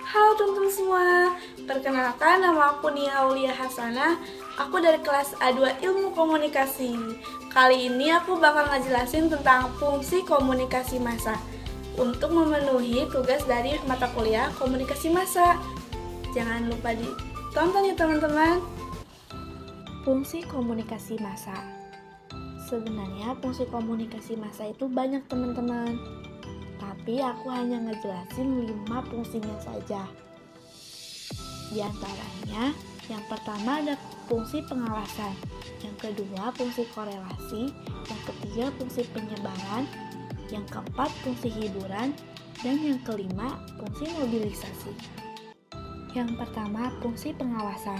Halo teman-teman semua, perkenalkan nama aku Nia Aulia Hasanah. Aku dari kelas A2 Ilmu Komunikasi. Kali ini aku bakal ngejelasin tentang fungsi komunikasi massa untuk memenuhi tugas dari mata kuliah komunikasi massa. Jangan lupa ditonton ya teman-teman. Fungsi komunikasi massa. Sebenarnya fungsi komunikasi massa itu banyak teman-teman. Tapi aku hanya ngejelasin 5 fungsinya saja. Di antaranya, yang pertama ada fungsi pengawasan, yang kedua fungsi korelasi, yang ketiga fungsi penyebaran, yang keempat fungsi hiburan, dan yang kelima fungsi mobilisasi. Yang pertama, fungsi pengawasan.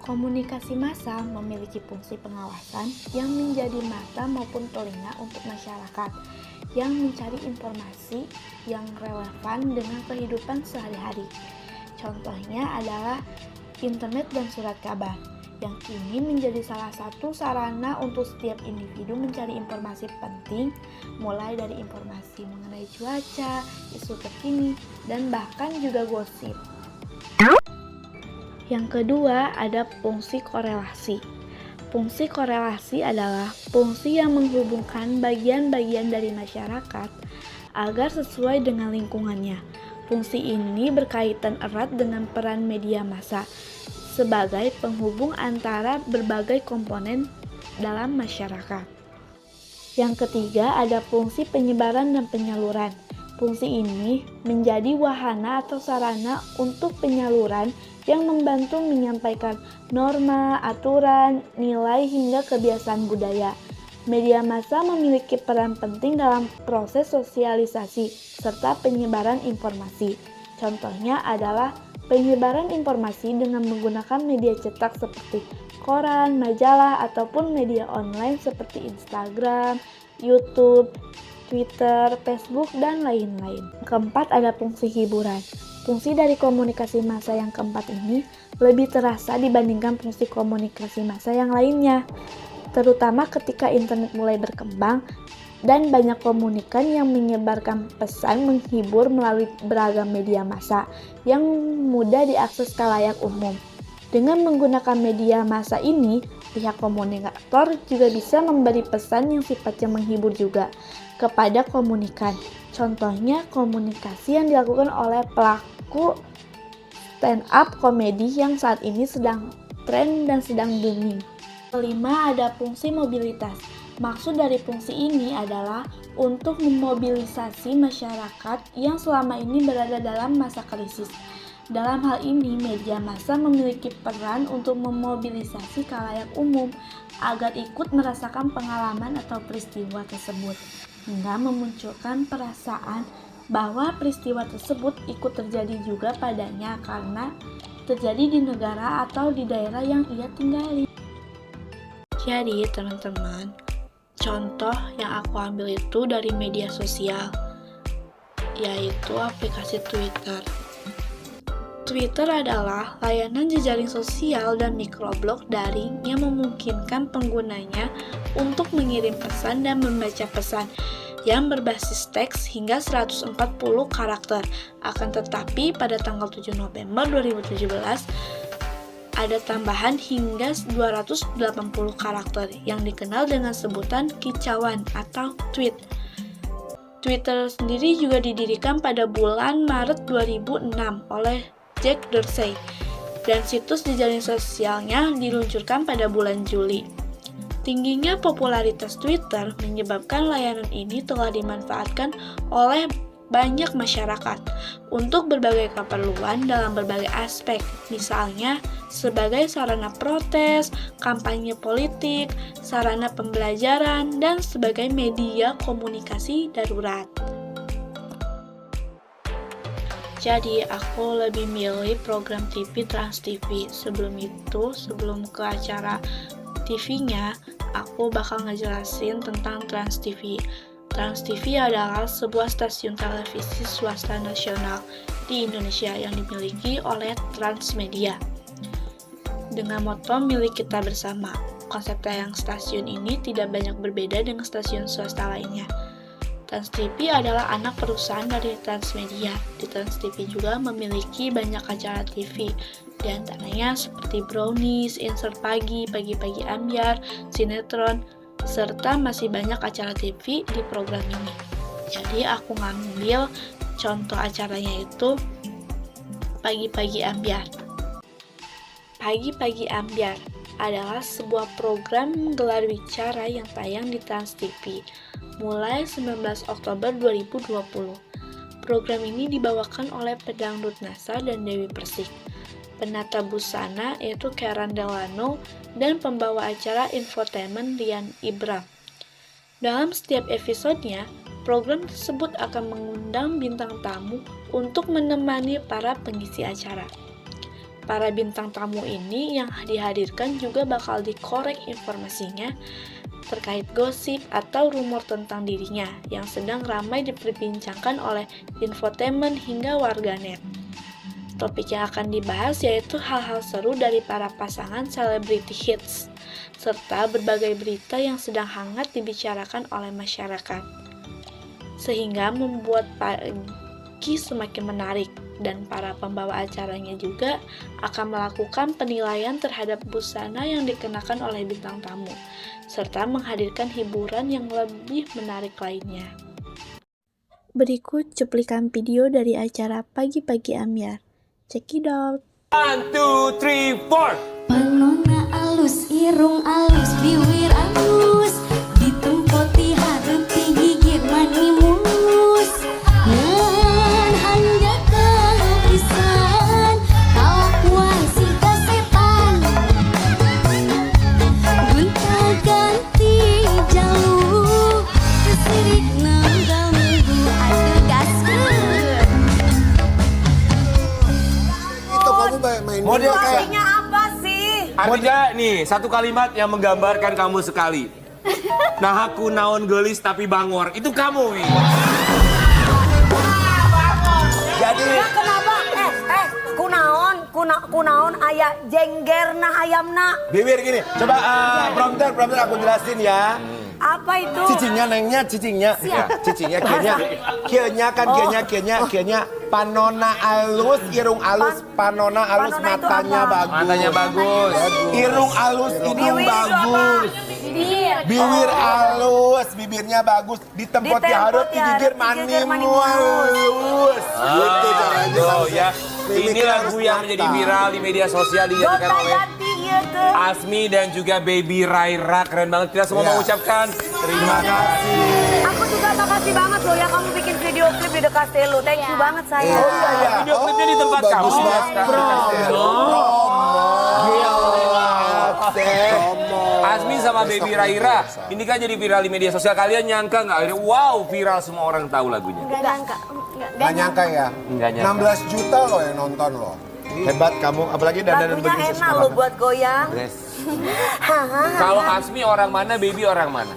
Komunikasi massa memiliki fungsi pengawasan yang menjadi mata maupun telinga untuk masyarakat yang mencari informasi yang relevan dengan kehidupan sehari-hari. Contohnya adalah internet dan surat kabar, yang kini menjadi salah satu sarana untuk setiap individu mencari informasi penting, mulai dari informasi mengenai cuaca, isu terkini, dan bahkan juga gosip. Yang kedua, ada fungsi korelasi. Fungsi korelasi adalah fungsi yang menghubungkan bagian-bagian dari masyarakat agar sesuai dengan lingkungannya. Fungsi ini berkaitan erat dengan peran media massa sebagai penghubung antara berbagai komponen dalam masyarakat. Yang ketiga, ada fungsi penyebaran dan penyaluran. Fungsi ini menjadi wahana atau sarana untuk penyaluran yang membantu menyampaikan norma, aturan, nilai, hingga kebiasaan budaya. Media massa memiliki peran penting dalam proses sosialisasi serta penyebaran informasi. Contohnya adalah penyebaran informasi dengan menggunakan media cetak seperti koran, majalah, ataupun media online seperti Instagram, YouTube, Twitter, Facebook, dan lain-lain. Keempat, ada fungsi hiburan. Fungsi dari komunikasi massa yang keempat ini lebih terasa dibandingkan fungsi komunikasi massa yang lainnya, terutama ketika internet mulai berkembang dan banyak komunikan yang menyebarkan pesan menghibur melalui beragam media massa yang mudah diakses khalayak umum. Dengan menggunakan media massa ini, pihak komunikator juga bisa memberi pesan yang sifatnya menghibur juga kepada komunikan. Contohnya komunikasi yang dilakukan oleh pelaku stand up komedi yang saat ini sedang tren dan sedang booming. Kelima, ada fungsi mobilitas. Maksud dari fungsi ini adalah untuk memobilisasi masyarakat yang selama ini berada dalam masa krisis. Dalam hal ini, media massa memiliki peran untuk memobilisasi khalayak umum agar ikut merasakan pengalaman atau peristiwa tersebut, hingga memunculkan perasaan bahwa peristiwa tersebut ikut terjadi juga padanya karena terjadi di negara atau di daerah yang ia tinggali. Jadi teman-teman, contoh yang aku ambil itu dari media sosial, yaitu aplikasi Twitter. Twitter adalah layanan jejaring sosial dan microblog daring yang memungkinkan penggunanya untuk mengirim pesan dan membaca pesan yang berbasis teks hingga 140 karakter. Akan tetapi pada tanggal 7 November 2017 ada tambahan hingga 280 karakter yang dikenal dengan sebutan kicauan atau tweet. Twitter sendiri juga didirikan pada bulan Maret 2006 oleh Jack Dorsey, dan situs jejaring sosialnya diluncurkan pada bulan Juli. Tingginya popularitas Twitter menyebabkan layanan ini telah dimanfaatkan oleh banyak masyarakat untuk berbagai keperluan dalam berbagai aspek, misalnya sebagai sarana protes, kampanye politik, sarana pembelajaran, dan sebagai media komunikasi darurat. Jadi aku lebih milih program TV Trans TV. Sebelum ke acara TV-nya, aku bakal ngejelasin tentang Trans TV. Trans TV adalah sebuah stasiun televisi swasta nasional di Indonesia yang dimiliki oleh Transmedia. Dengan moto milik kita bersama, konsep tayang stasiun ini tidak banyak berbeda dengan stasiun swasta lainnya. Trans TV adalah anak perusahaan dari Transmedia. Di Trans TV juga memiliki banyak acara TV, di antaranya seperti Brownies, Insert Pagi, Pagi-Pagi Ambyar, Sinetron, serta masih banyak acara TV di program ini. Jadi aku ngambil contoh acaranya itu Pagi-Pagi Ambyar. Pagi-Pagi Ambyar adalah sebuah program gelar bicara yang tayang di Trans TV mulai 19 Oktober 2020. Program ini dibawakan oleh pedangdut Nasa dan Dewi Persik, penata busana yaitu Karen Delano, dan pembawa acara infotainment Rian Ibram. Dalam setiap episodenya, program tersebut akan mengundang bintang tamu untuk menemani para pengisi acara. Para bintang tamu ini yang dihadirkan juga bakal dikorek informasinya terkait gosip atau rumor tentang dirinya yang sedang ramai diperbincangkan oleh infotainment hingga warganet. Topik yang akan dibahas yaitu hal-hal seru dari para pasangan selebriti hits, serta berbagai berita yang sedang hangat dibicarakan oleh masyarakat, sehingga membuat Pagi semakin menarik, dan para pembawa acaranya juga akan melakukan penilaian terhadap busana yang dikenakan oleh bintang tamu, serta menghadirkan hiburan yang lebih menarik lainnya. Berikut cuplikan video dari acara Pagi-Pagi Ambyar. Check it out! 1, 2, 3, 4. Panona alus, irung alus, bibir alus, ditempoti hareuti gigir mani mulus. Ngan hanja kepisan, kalakuan si kasetan. Gunta ganti jalur, kesirik nanggal minggu aduh gaskeun. Itu kamu main Model kayak Artinya apa sih? artinya nih satu kalimat yang menggambarkan kamu sekali. Nah aku naon gelis tapi bangor. Itu kamu, Wi. Jadi Ya kenapa? Kunaon aya jenggerna ayamna. bibir gini. Coba prompter aku jelasin ya. Apa itu? Cicingnya nengnya cicingnya. Ya, cicingnya kieunya panona alus, irung alus, panona alus, Panona itu matanya apa? bagus. matanya bagus. Irung alus, hidung Bibir bagus. Bibir alus, bibirnya bagus. Ditempot di hareup, digigir mani mulus. Gitu caranya. Oh ya. Ini lagu yang menjadi viral di media sosial dinyanyikan Gonta oleh ganti ieu teh. Asmi dan juga Baby Raira. Keren banget. Kita semua Ya. mengucapkan terima kasih. Aku juga makasih banget loh ya kamu bikin video klip di dekat Telu. Thank you banget saya. Oh iya ya. Video klipnya di tempat kamu. Bagus banget. Asmi sama Baby Raira, ini kan jadi viral di media sosial. Kalian nyangka nggak? Akhirnya wow, viral, semua orang tahu lagunya. Nggak nyangka ya? Nggak nyangka. 16 juta loh yang nonton loh. Hebat kamu, apalagi dandan Lagunya begitu enak loh buat goyang. Kalau Asmi orang mana, Baby orang mana?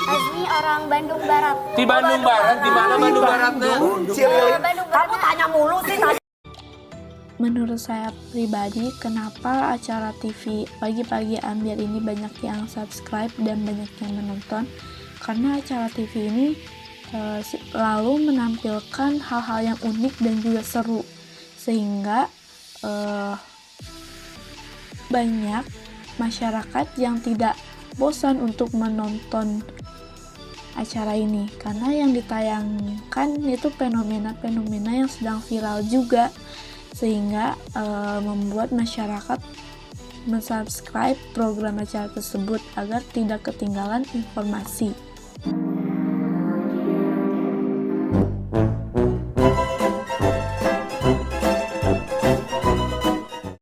Asmi orang Bandung Barat. Di Bandung Barat, di mana Bandung Baratnya? Bandung Kamu tanya mulu sih tanya. Menurut saya pribadi, kenapa acara TV Pagi-Pagi Ambyar ini banyak yang subscribe dan banyak yang menonton? Karena acara TV ini selalu menampilkan hal-hal yang unik dan juga seru, sehingga banyak masyarakat yang tidak bosan untuk menonton acara ini, karena yang ditayangkan itu fenomena-fenomena yang sedang viral juga, sehingga membuat masyarakat mensubscribe program acara tersebut agar tidak ketinggalan informasi.